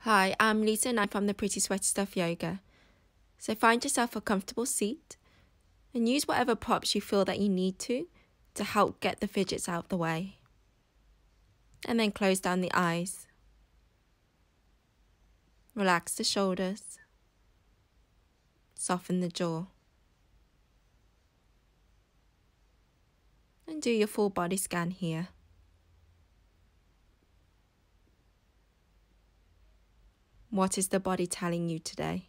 Hi, I'm Lisa and I'm from the Pretty Sweaty Stuff Yoga. So find yourself a comfortable seat and use whatever props you feel that you need to help get the fidgets out of the way. And then close down the eyes. Relax the shoulders. Soften the jaw. And do your full body scan here. What is the body telling you today?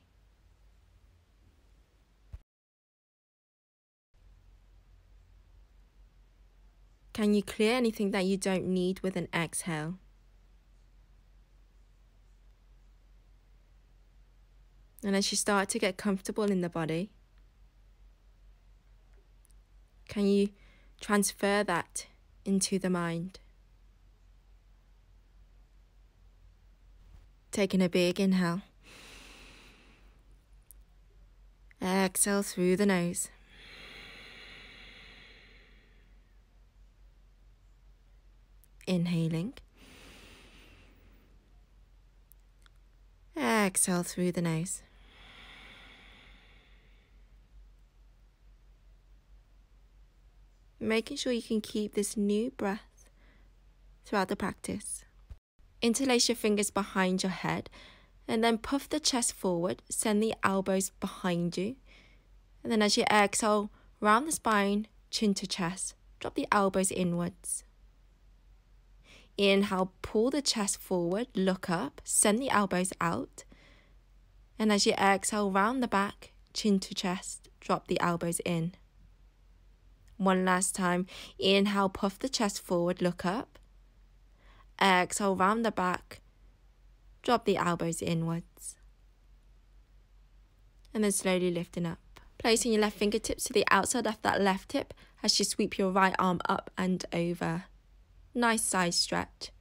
Can you clear anything that you don't need with an exhale? And as you start to get comfortable in the body, can you transfer that into the mind? Taking a big inhale. Exhale through the nose. Inhaling. Exhale through the nose. Making sure you can keep this new breath throughout the practice. Interlace your fingers behind your head and then puff the chest forward, send the elbows behind you. And then as you exhale, round the spine, chin to chest, drop the elbows inwards. Inhale, pull the chest forward, look up, send the elbows out. And as you exhale, round the back, chin to chest, drop the elbows in. One last time. Inhale, puff the chest forward, look up. Exhale, round the back, drop the elbows inwards. And then slowly lifting up. Placing your left fingertips to the outside of that left hip as you sweep your right arm up and over. Nice side stretch.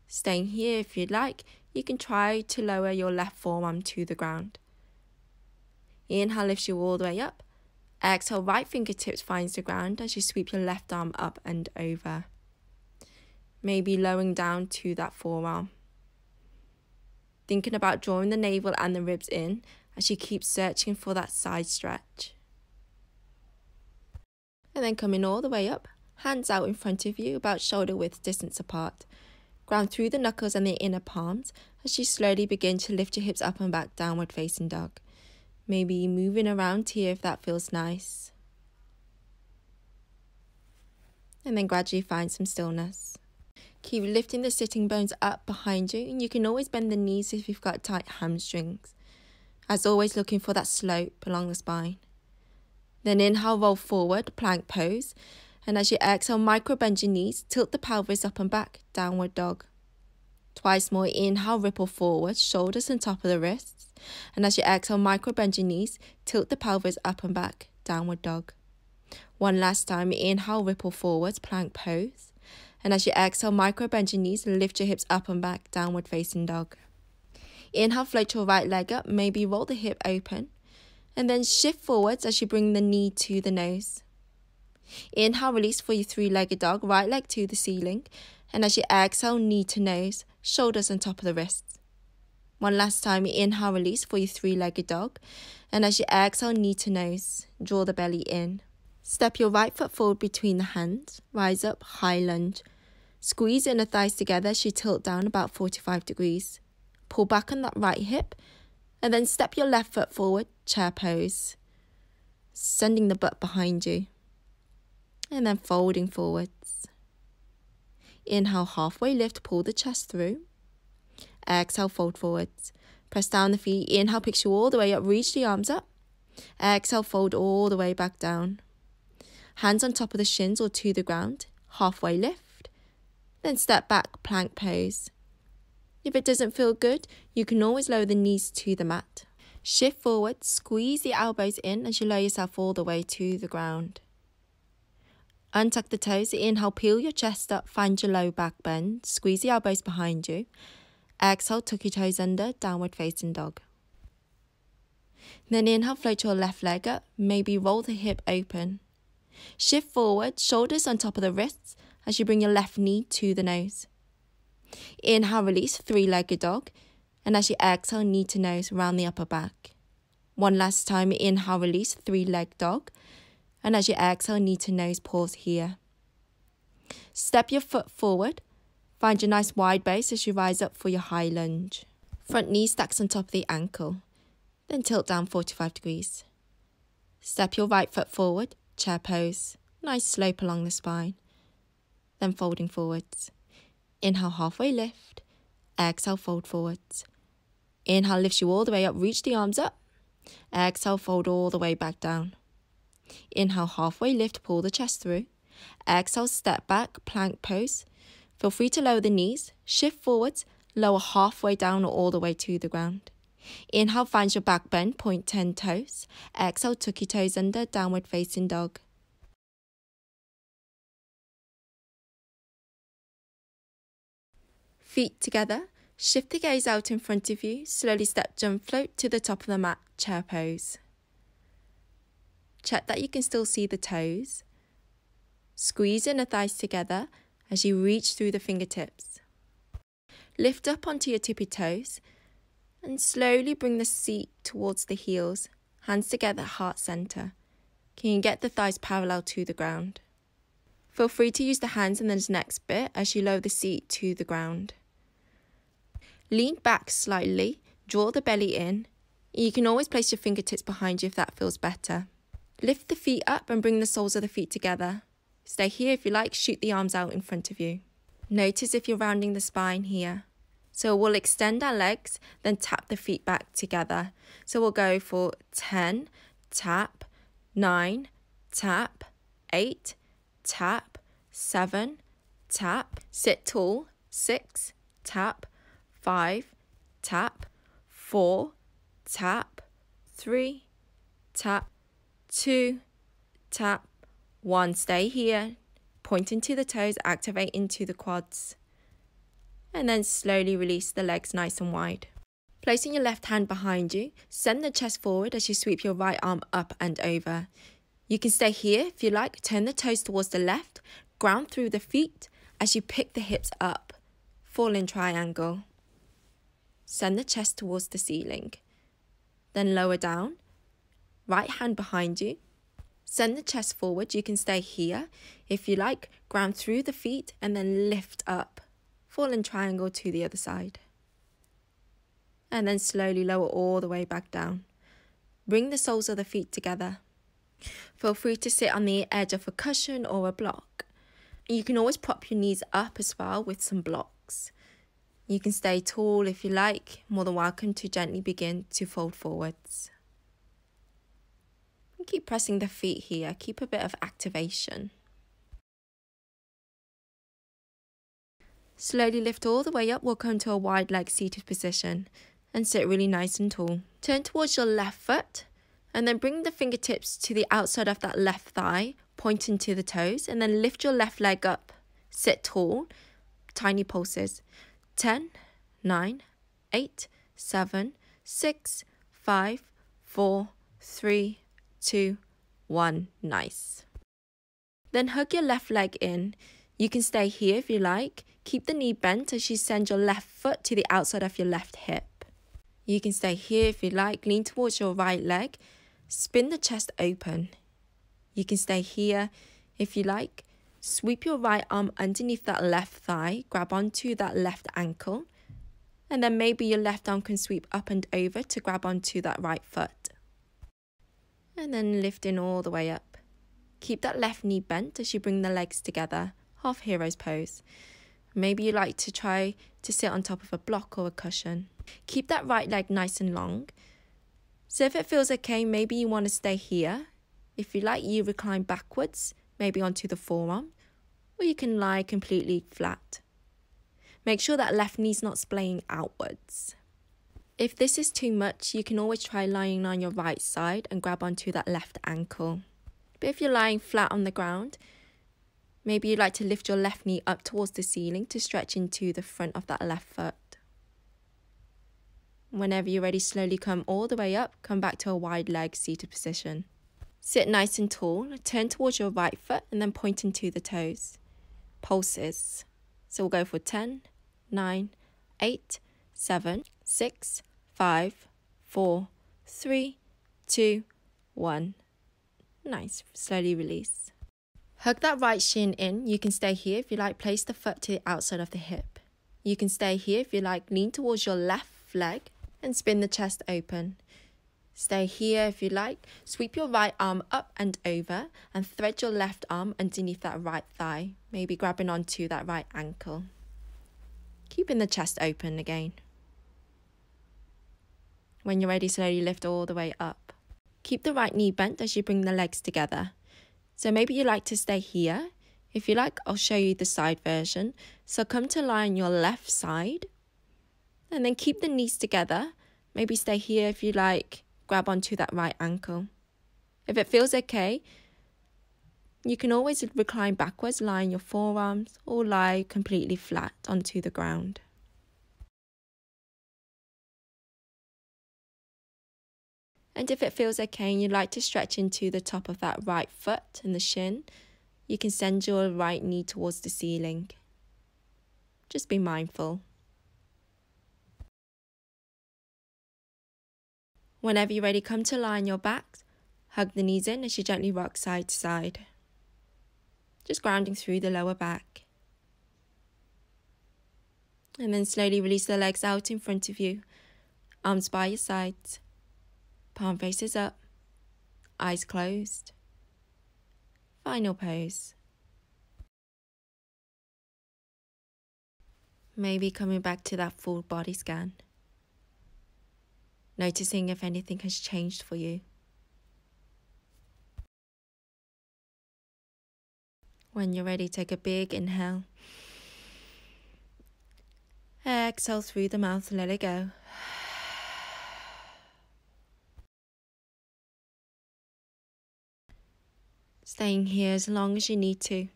Staying here if you'd like, you can try to lower your left forearm to the ground. Inhale lifts you all the way up. Exhale, right fingertips finds the ground as you sweep your left arm up and over. Maybe lowering down to that forearm. Thinking about drawing the navel and the ribs in as you keep searching for that side stretch. And then coming all the way up, hands out in front of you about shoulder width distance apart. Ground through the knuckles and the inner palms as you slowly begin to lift your hips up and back, downward facing dog. Maybe moving around here if that feels nice. And then gradually find some stillness. Keep lifting the sitting bones up behind you, and you can always bend the knees if you've got tight hamstrings. As always, looking for that slope along the spine. Then inhale, roll forward, plank pose. And as you exhale, micro bend your knees, tilt the pelvis up and back, downward dog. Twice more, inhale, ripple forward, shoulders on top of the wrists. And as you exhale, micro bend your knees, tilt the pelvis up and back, downward dog. One last time, inhale, ripple forward, plank pose. And as you exhale, micro bend your knees, lift your hips up and back, downward facing dog. Inhale, float your right leg up, maybe roll the hip open. And then shift forwards as you bring the knee to the nose. Inhale, release for your three-legged dog, right leg to the ceiling. And as you exhale, knee to nose, shoulders on top of the wrists. One last time, inhale, release for your three-legged dog. And as you exhale, knee to nose, draw the belly in. Step your right foot forward between the hands, rise up, high lunge. Squeeze inner thighs together as you tilt down about 45 degrees. Pull back on that right hip, and then step your left foot forward, chair pose. Sending the butt behind you. And then folding forwards. Inhale, halfway lift, pull the chest through. Exhale, fold forwards. Press down the feet. Inhale, picks you all the way up, reach the arms up. Exhale, fold all the way back down. Hands on top of the shins or to the ground. Halfway lift. Then step back, plank pose. If it doesn't feel good, you can always lower the knees to the mat. Shift forward, squeeze the elbows in as you lower yourself all the way to the ground. Untuck the toes, inhale, peel your chest up, find your low back bend, squeeze the elbows behind you. Exhale, tuck your toes under, downward facing dog. Then inhale, float your left leg up, maybe roll the hip open. Shift forward, shoulders on top of the wrists as you bring your left knee to the nose. Inhale, release, three-legged dog. And as you exhale, knee to nose, round the upper back. One last time, inhale, release, 3-leg dog. And as you exhale, knee to nose, pause here. Step your foot forward. Find your nice wide base as you rise up for your high lunge. Front knee stacks on top of the ankle. Then tilt down 45 degrees. Step your right foot forward, chair pose. Nice slope along the spine. Then folding forwards. Inhale, halfway lift. Exhale, fold forwards. Inhale, lifts you all the way up, reach the arms up. Exhale, fold all the way back down. Inhale, halfway lift, pull the chest through. Exhale, step back, plank pose. Feel free to lower the knees, shift forwards, lower halfway down or all the way to the ground. Inhale, find your back bend, point 10 toes. Exhale, tuck your toes under, downward facing dog. Feet together, shift the gaze out in front of you, slowly step, jump, float to the top of the mat, chair pose. Check that you can still see the toes. Squeeze inner thighs together as you reach through the fingertips. Lift up onto your tippy toes and slowly bring the seat towards the heels, hands together, heart center. Can you get the thighs parallel to the ground? Feel free to use the hands in this next bit as you lower the seat to the ground. Lean back slightly, draw the belly in. You can always place your fingertips behind you if that feels better. Lift the feet up and bring the soles of the feet together. Stay here if you like, shoot the arms out in front of you. Notice if you're rounding the spine here. So we'll extend our legs, then tap the feet back together. So we'll go for 10, tap, 9, tap, 8, tap, 7, tap, sit tall, 6, tap, 5, tap, 4, tap, 3, tap, 2, tap, 1. Stay here, pointing to the toes, activate into the quads. And then slowly release the legs nice and wide. Placing your left hand behind you, send the chest forward as you sweep your right arm up and over. You can stay here if you like, turn the toes towards the left, ground through the feet as you pick the hips up. Fall in triangle. Send the chest towards the ceiling. Then lower down, right hand behind you. Send the chest forward, you can stay here. If you like, ground through the feet and then lift up. Fall in triangle to the other side. And then slowly lower all the way back down. Bring the soles of the feet together. Feel free to sit on the edge of a cushion or a block. You can always prop your knees up as well with some blocks. You can stay tall if you like, more than welcome to gently begin to fold forwards. And keep pressing the feet here, keep a bit of activation. Slowly lift all the way up, we'll come to a wide leg seated position and sit really nice and tall. Turn towards your left foot and then bring the fingertips to the outside of that left thigh, pointing to the toes, and then lift your left leg up. Sit tall, tiny pulses. 10, 9, 8, 7, 6, 5, 4, 3, 2, 1. Nice. Then hug your left leg in. You can stay here if you like. Keep the knee bent as you send your left foot to the outside of your left hip. You can stay here if you like. Lean towards your right leg. Spin the chest open. You can stay here if you like. Sweep your right arm underneath that left thigh. Grab onto that left ankle. And then maybe your left arm can sweep up and over to grab onto that right foot. And then lifting all the way up. Keep that left knee bent as you bring the legs together. Half hero's pose. Maybe you like to try to sit on top of a block or a cushion. Keep that right leg nice and long. So if it feels okay, maybe you want to stay here. If you like, you recline backwards, maybe onto the forearm, or you can lie completely flat. Make sure that left knee's not splaying outwards. If this is too much, you can always try lying on your right side and grab onto that left ankle. But if you're lying flat on the ground, maybe you'd like to lift your left knee up towards the ceiling to stretch into the front of that left foot. Whenever you're ready, slowly come all the way up, come back to a wide leg seated position. Sit nice and tall, turn towards your right foot and then point into the toes. Pulses. So we'll go for 10, 9, 8, 7, 6, 5, 4, 3, 2, 1. Nice. Slowly release. Hug that right shin in. You can stay here if you like. Place the foot to the outside of the hip. You can stay here if you like. Lean towards your left leg and spin the chest open. Stay here if you like. Sweep your right arm up and over and thread your left arm underneath that right thigh, maybe grabbing onto that right ankle. Keeping the chest open again. When you're ready, slowly lift all the way up. Keep the right knee bent as you bring the legs together. So maybe you like to stay here. If you like, I'll show you the side version. So come to lie on your left side and then keep the knees together. Maybe stay here if you like. Grab onto that right ankle. If it feels okay, you can always recline backwards, lie on your forearms, or lie completely flat onto the ground. And if it feels okay and you'd like to stretch into the top of that right foot and the shin, you can send your right knee towards the ceiling. Just be mindful. Whenever you're ready, come to lie on your back. Hug the knees in as you gently rock side to side. Just grounding through the lower back. And then slowly release the legs out in front of you. Arms by your sides. Palm faces up. Eyes closed. Final pose. Maybe coming back to that full body scan. Noticing if anything has changed for you. When you're ready, take a big inhale. Exhale through the mouth, let it go. Staying here as long as you need to.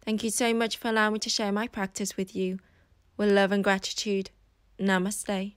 Thank you so much for allowing me to share my practice with you. With love and gratitude. Namaste.